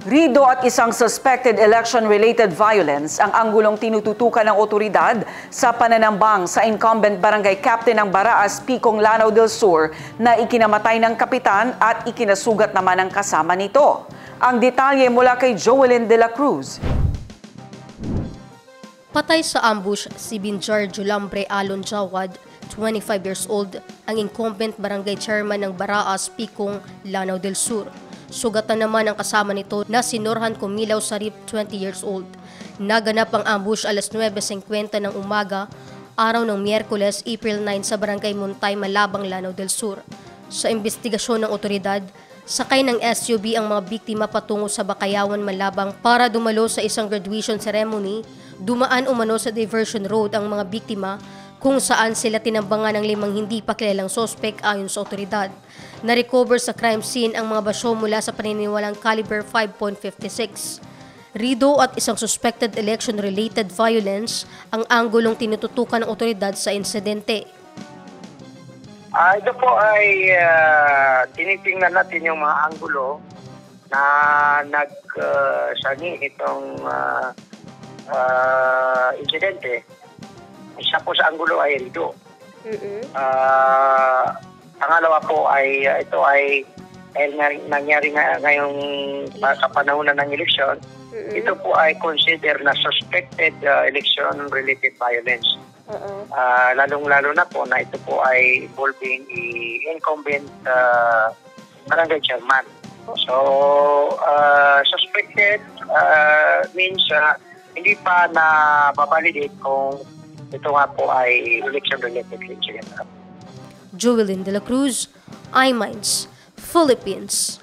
Rido at isang suspected election-related violence ang anggulong tinututukan ng otoridad sa pananambang sa incumbent barangay captain ng Baraas, Picong, Lanao del Sur na ikinamatay ng kapitan at ikinasugat naman ang kasama nito. Ang detalye mula kay Joelyn de la Cruz. Patay sa ambush si Binjar Julambre Alon Jawad, 25 years old, ang incumbent barangay chairman ng Baraas, Picong, Lanao del Sur. Sugatan naman ang kasama nito na si Norhan Kumilaw Sarip, 20 years old. Naganap ang ambush alas 9:50 ng umaga, araw ng Miyerkules, April 9 sa barangay Muntay, Malabang, Lanao del Sur. Sa investigasyon ng otoridad, sakay ng SUV ang mga biktima patungo sa Bakayawan, Malabang para dumalo sa isang graduation ceremony. Dumaan umano sa Diversion Road ang mga biktima kung saan sila tinambangan ng 5 hindi pa kilalang sospek ayon sa otoridad. Na-recover sa crime scene ang mga basyo mula sa paniniwalang caliber 5.56. Rido at isang suspected election-related violence ang anggulong tinututukan ng otoridad sa insidente. Ito po ay tinitingnan natin yung mga anggulo na nagsani itong insidente. Isa po sa anggulo ay Rido. Pangalawa po ay ito ay nangyari ngayong kapanahunan ng eleksyon. Ito po ay consider na suspected election-related violence. Lalong-lalo na po na ito po ay involving incumbent barangay chairman. So, suspected means hindi pa na babalidate kung ito nga po ay election-related incident. Joelyn de la Cruz, iMinds, Philippines.